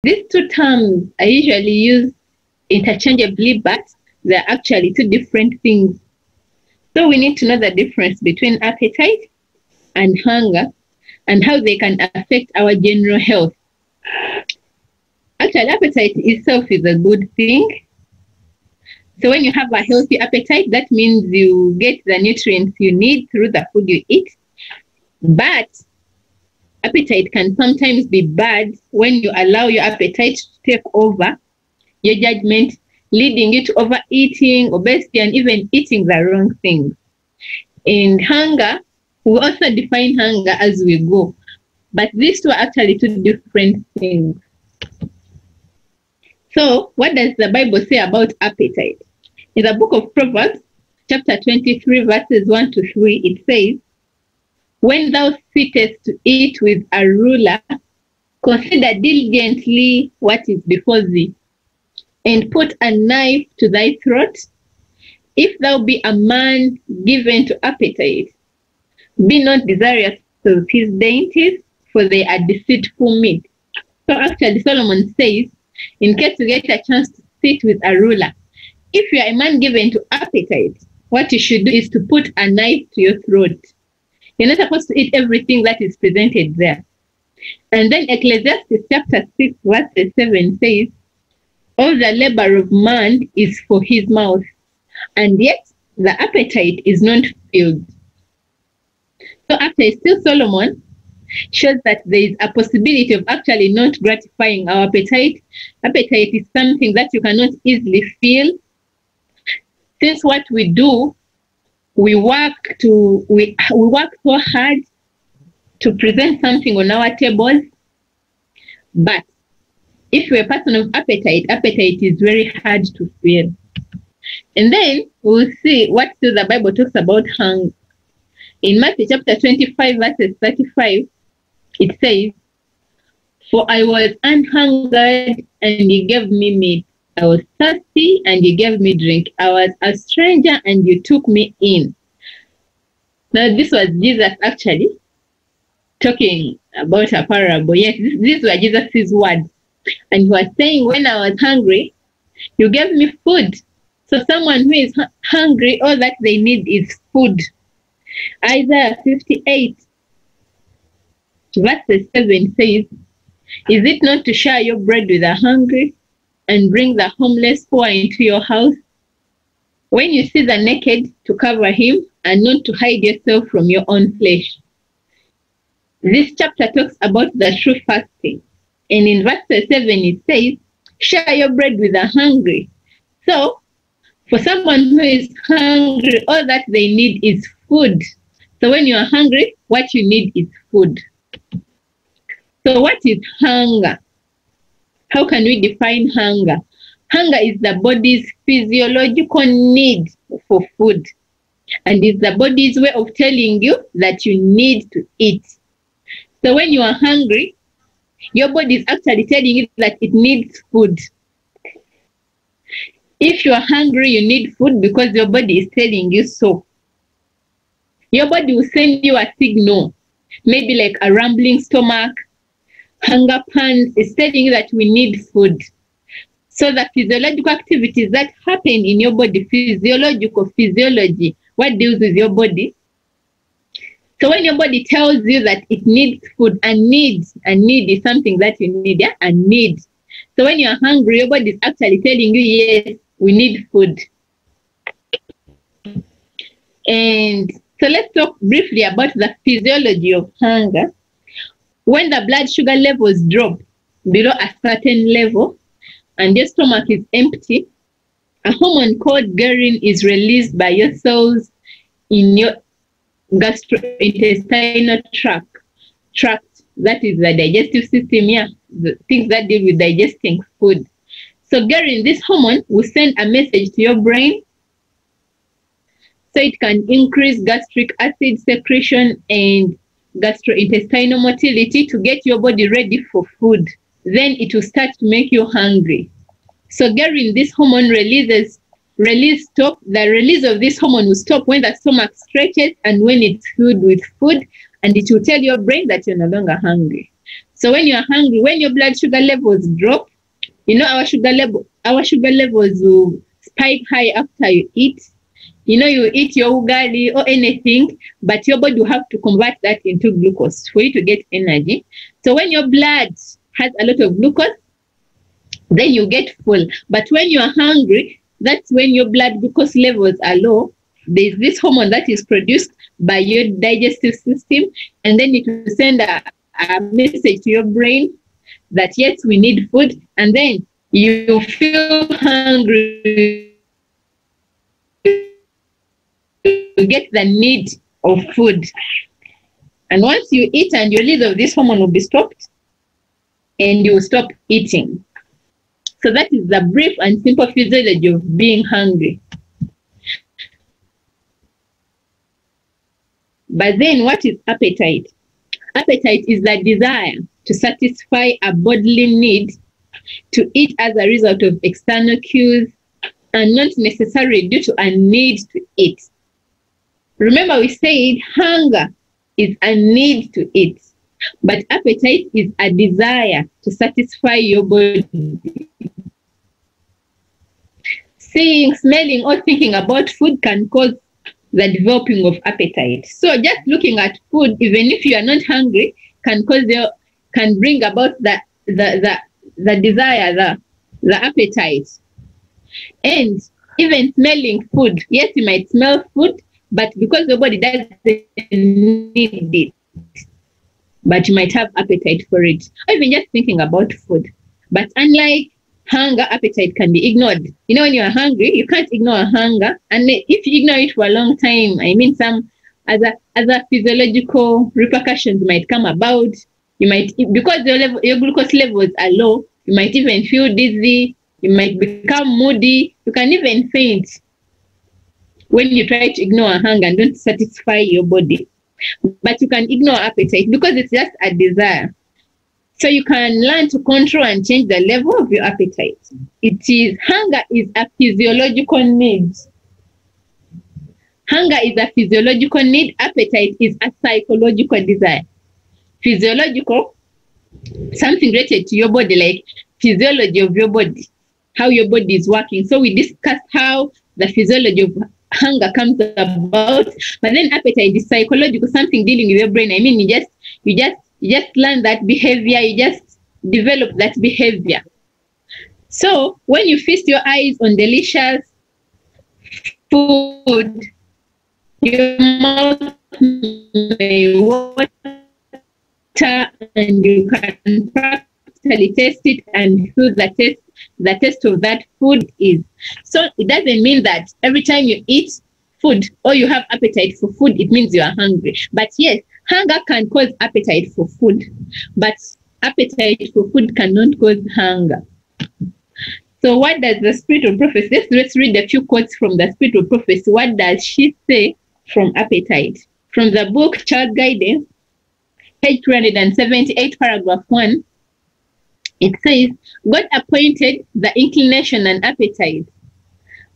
these two terms are usually used interchangeably, but they're actually two different things. So we need to know the difference between appetite and hunger and how they can affect our general health. Actually, appetite itself is a good thing. So when you have a healthy appetite, that means you get the nutrients you need through the food you eat. But appetite can sometimes be bad when you allow your appetite to take over your judgment, leading you to overeating, obesity, and even eating the wrong things. And hunger, we also define hunger as we go. But these two are actually two different things. So what does the Bible say about appetite? In the book of Proverbs, chapter 23, verses 1 to 3, it says, "When thou sittest to eat with a ruler, consider diligently what is before thee, and put a knife to thy throat. If thou be a man given to appetite, be not desirous of his dainties, for they are deceitful meat." So actually Solomon says, in case you get a chance to sit with a ruler, if you are a man given to appetite, what you should do is to put a knife to your throat. You're not supposed to eat everything that is presented there. And then Ecclesiastes chapter 6, verse 7 says, "All the labor of man is for his mouth, and yet the appetite is not filled." So actually still Solomon shows that there is a possibility of actually not gratifying our appetite. Appetite is something that you cannot easily feel. Since what we do, we work so hard to present something on our tables. But if you're a person of appetite, appetite is very hard to feel. And then we'll see what the Bible talks about hunger. In Matthew chapter 25, verses 35, it says, "For I was an-hungered, and you gave me meat. I was thirsty, and you gave me drink. I was a stranger, and you took me in." Now, this was Jesus actually talking about a parable. Yes, these were Jesus' words. And he was saying, when I was hungry, you gave me food. So someone who is hungry, all that they need is food. Isaiah 58, verse 7 says, "Is it not to share your bread with the hungry and bring the homeless poor into your house? When you see the naked, to cover him, and not to hide yourself from your own flesh." This chapter talks about the true fasting. And in verse 7, it says, "Share your bread with the hungry." So, for someone who is hungry, all that they need is food. So when you are hungry, what you need is food. So what is hunger? How can we define hunger? Hunger is the body's physiological need for food. And it's the body's way of telling you that you need to eat. So when you are hungry, your body is actually telling you that it needs food. If you are hungry, you need food because your body is telling you so. Your body will send you a signal, maybe like a rumbling stomach, hunger pangs, is telling you that we need food. So the physiological activities that happen in your body, physiology, what deals with your body. So when your body tells you that it needs food, a need is something that you need, yeah? A need. So when you're hungry, your body is actually telling you, yes, we need food. And so let's talk briefly about the physiology of hunger. When the blood sugar levels drop below a certain level and your stomach is empty, a hormone called ghrelin is released by your cells in your gastrointestinal tract. That is the digestive system, yeah, the things that deal with digesting food. So ghrelin, this hormone, will send a message to your brain so it can increase gastric acid secretion and gastrointestinal motility to get your body ready for food. Then it will start to make you hungry. So ghrelin, this hormone the release of this hormone will stop when the stomach stretches and when it's filled with food, and it will tell your brain that you're no longer hungry. So when you're hungry, when your blood sugar levels drop, you know our sugar levels will spike high after you eat. You know, you eat your ugali or anything, but your body will have to convert that into glucose for you to get energy. So when your blood has a lot of glucose, then you get full. But when you are hungry, that's when your blood glucose levels are low. There's this hormone that is produced by your digestive system, and then it will send a message to your brain that yes, we need food, and then you feel hungry. You get the need of food. And once you eat and your release of this hormone will be stopped, and you will stop eating. So that is the brief and simple physiology of being hungry. But then what is appetite? Appetite is the desire to satisfy a bodily need to eat as a result of external cues and not necessarily due to a need to eat. Remember, we said hunger is a need to eat, but appetite is a desire to satisfy your body. Seeing, smelling, or thinking about food can cause the developing of appetite. So just looking at food, even if you are not hungry, can bring about the desire, the appetite. And even smelling food, yes, you might smell food, but because your body doesn't need it, but you might have appetite for it. Or even just thinking about food. But unlike hunger, appetite can be ignored. You know, when you are hungry, you can't ignore hunger. And if you ignore it for a long time, I mean, some other physiological repercussions might come about. You might, because your glucose levels are low, you might even feel dizzy. You might become moody. You can even faint when you try to ignore hunger and don't satisfy your body. But you can ignore appetite because it's just a desire. So you can learn to control and change the level of your appetite. Hunger is a physiological need. Hunger is a physiological need. Appetite is a psychological desire. Physiological, something related to your body, like physiology of your body, how your body is working. So we discussed how the physiology of hunger comes about, but then appetite is psychological, something dealing with your brain. I mean, you just learn that behavior, you just develop that behavior. So when you feast your eyes on delicious food, your mouth may water and you can practically taste it and feel the taste of that food is. So it doesn't mean that every time you eat food or you have appetite for food, it means you are hungry. But yes, hunger can cause appetite for food, but appetite for food cannot cause hunger. So what does the Spirit of Prophecy? Let's read a few quotes from the Spirit of Prophecy. What does she say from appetite? From the book Child Guidance, page 278, paragraph 1, it says, God appointed the inclination and appetite.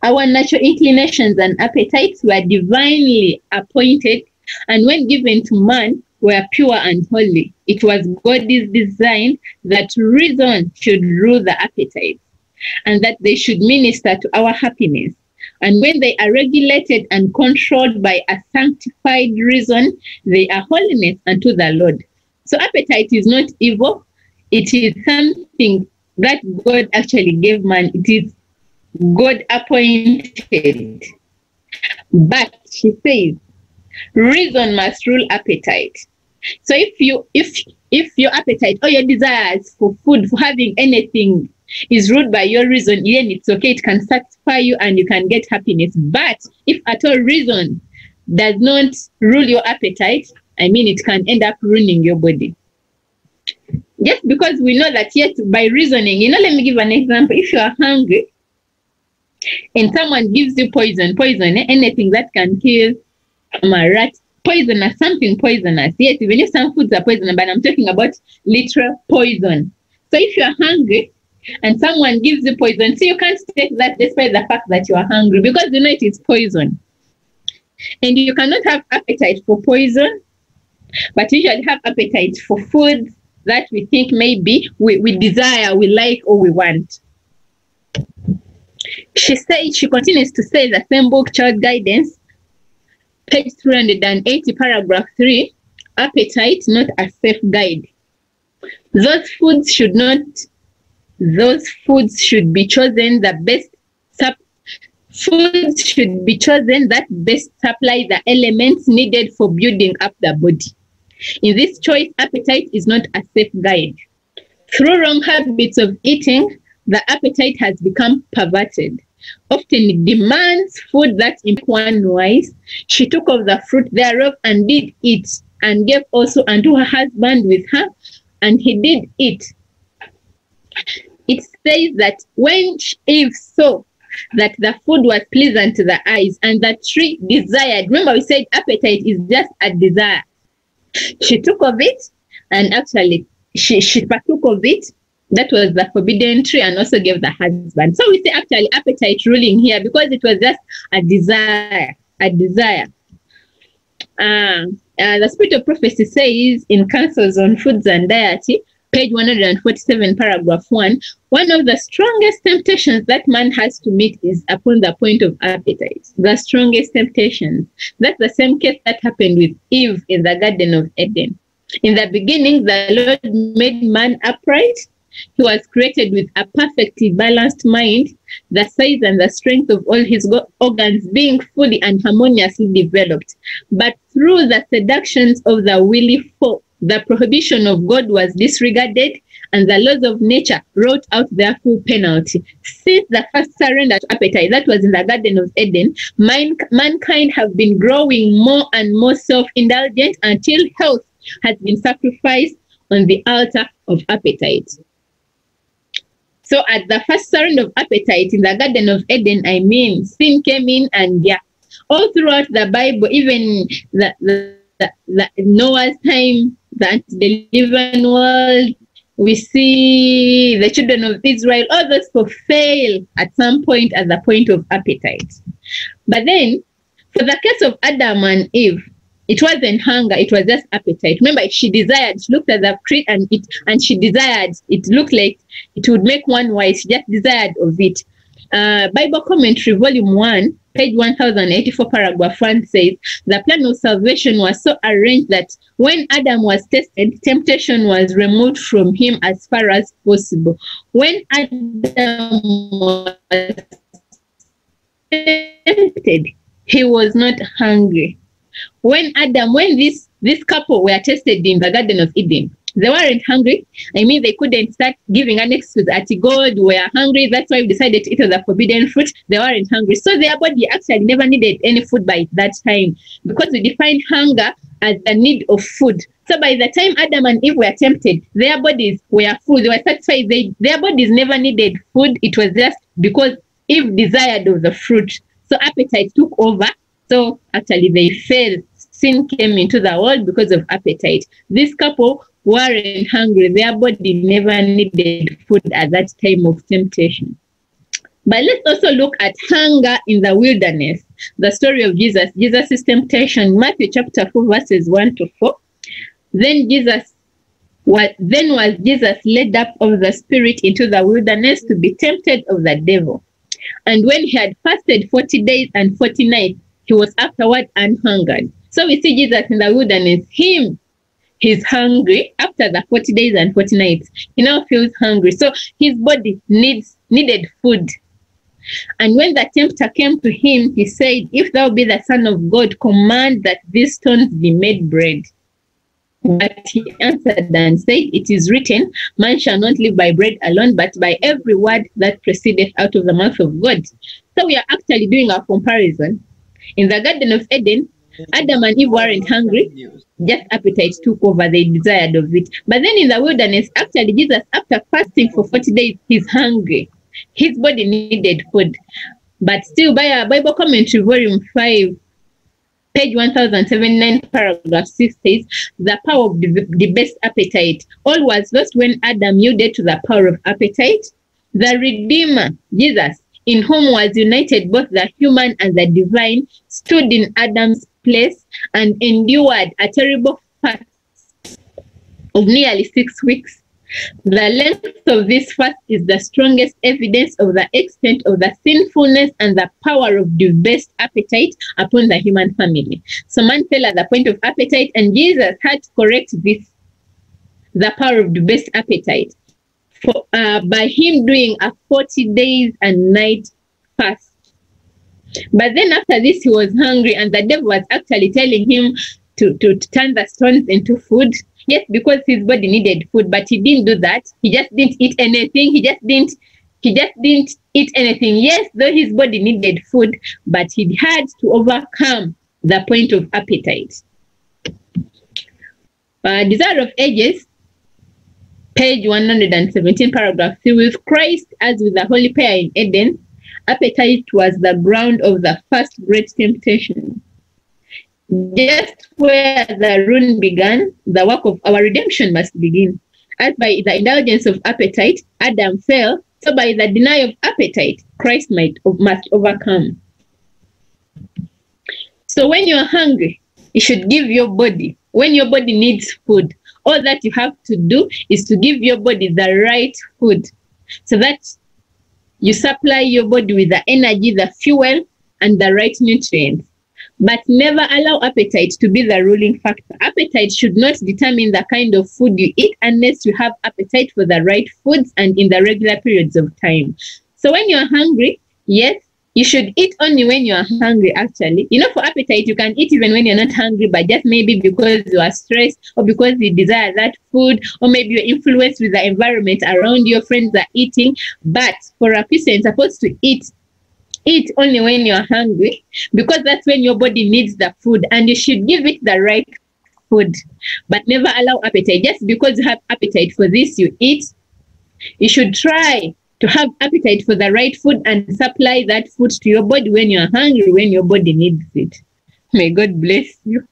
Our natural inclinations and appetites were divinely appointed, and when given to man, were pure and holy. It was God's design that reason should rule the appetite, and that they should minister to our happiness. And when they are regulated and controlled by a sanctified reason, they are holiness unto the Lord. So appetite is not evil. It is something that God actually gave man. It is God appointed. But she says, reason must rule appetite. So if your appetite or your desires for food, for having anything, is ruled by your reason, then it's okay. It can satisfy you and you can get happiness. But if at all reason does not rule your appetite, I mean, it can end up ruining your body. Just because we know that, yes, by reasoning, let me give an example. If you are hungry and someone gives you poison, anything that can kill a rat, poisonous, something poisonous. Yes, even if some foods are poisonous, but I'm talking about literal poison. So if you are hungry and someone gives you poison, so you can't take that despite the fact that you are hungry, because you know it is poison. And you cannot have appetite for poison, but you should have appetite for food that we think maybe we desire, we like, or we want. She continues to say, the same book, Child Guidance, page 380, paragraph 3, appetite, not a safe guide. Those foods should be chosen foods should be chosen that best supply the elements needed for building up the body. In this choice, appetite is not a safe guide. Through wrong habits of eating, the appetite has become perverted. Often it demands food that impacts one wise. She took of the fruit thereof and did eat, and gave also unto her husband with her, and he did eat. It says that when Eve saw that the food was pleasant to the eyes, and the tree desired, remember we said appetite is just a desire. She took of it, and actually she partook of it. That was the forbidden tree, and also gave the husband. So we say actually appetite ruling here, because it was just a desire, the Spirit of Prophecy says in Counsels on Foods and Diet, page 147, paragraph 1, one of the strongest temptations that man has to meet is upon the point of appetite. The strongest temptations. That's the same case that happened with Eve in the Garden of Eden. In the beginning, the Lord made man upright. He was created with a perfectly balanced mind, the size and the strength of all his organs being fully and harmoniously developed. But through the seductions of the willy folk, the prohibition of God was disregarded, and the laws of nature wrote out their full penalty. Since the first surrender to appetite, that was in the Garden of Eden, mankind have been growing more and more self-indulgent until health has been sacrificed on the altar of appetite. So at the first surrender of appetite in the Garden of Eden, sin came in, and all throughout the Bible, even the Noah's time, the antediluvian world, we see the children of Israel, all those who fail at some point at the point of appetite. But then, for the case of Adam and Eve, it wasn't hunger, it was just appetite. Remember, she desired, she looked at the tree and she desired, it looked like it would make one wise, she just desired of it. Bible Commentary, volume 1, page 1084, paragraph 1 says, the plan of salvation was so arranged that when Adam was tested, temptation was removed from him as far as possible. When Adam was tempted, he was not hungry. When this couple were tested in the Garden of Eden, they weren't hungry. They couldn't start giving an excuse that God were hungry. That's why we decided to eat of the forbidden fruit. They weren't hungry. So their body actually never needed any food by that time, because we defined hunger as the need of food. So by the time Adam and Eve were tempted, their bodies were full. They were satisfied. Their bodies never needed food. It was just because Eve desired of the fruit. So appetite took over. So actually they failed. Sin came into the world because of appetite. This couple weren't hungry. Their body never needed food at that time of temptation. But let's also look at hunger in the wilderness. The story of Jesus. Jesus' temptation, Matthew chapter 4, verses 1 to 4. Then was Jesus led up of the Spirit into the wilderness to be tempted of the devil. And when he had fasted 40 days and 40 nights, he was afterward anhungered. So we see Jesus in the wilderness. He's hungry after the 40 days and 40 nights. He now feels hungry. So his body needed food. And when the tempter came to him, he said, if thou be the Son of God, command that these stones be made bread. But he answered and said, it is written, man shall not live by bread alone, but by every word that proceedeth out of the mouth of God. So we are actually doing a comparison. In the Garden of Eden, Adam and Eve weren't hungry, just appetite took over, they desired of it. But then in the wilderness, actually Jesus, after fasting for 40 days, he's hungry. His body needed food. But still, by a Bible Commentary, volume 5, page 1079, paragraph 6 says, the power of the best appetite. All was lost when Adam yielded to the power of appetite. The Redeemer, Jesus, in whom was united both the human and the divine, stood in Adam's place and endured a terrible fast of nearly 6 weeks. The length of this fast is the strongest evidence of the extent of the sinfulness and the power of debased appetite upon the human family. So man fell at the point of appetite, and Jesus had to correct this, the power of debased appetite, by him doing a 40 days and night fast. But then after this, he was hungry, and the devil was actually telling him to turn the stones into food. Yes, because his body needed food, but he didn't do that. He just didn't eat anything. He just didn't eat anything. Yes, though his body needed food, but he had to overcome the point of appetite. Desire of Ages, page 117, paragraph 3. With Christ as with the holy pair in Eden, appetite was the ground of the first great temptation. Just where the ruin began, the work of our redemption must begin. As by the indulgence of appetite, Adam fell, so by the denial of appetite, Christ must overcome. So when you're hungry, you should give your body. When your body needs food, all that you have to do is to give your body the right food, so that you supply your body with the energy, the fuel, and the right nutrients. But never allow appetite to be the ruling factor. Appetite should not determine the kind of food you eat unless you have appetite for the right foods and in the regular periods of time. So when you're hungry, yes, you should eat only when you're hungry, actually. You know, for appetite, you can eat even when you're not hungry, but just maybe because you are stressed, or because you desire that food, or maybe you're influenced with the environment around your friends are eating. But for a person, you're supposed to eat only when you're hungry, because that's when your body needs the food, and you should give it the right food. But never allow appetite. Just because you have appetite for this, you eat. You should try to have appetite for the right food and supply that food to your body when you're hungry, when your body needs it. May God bless you.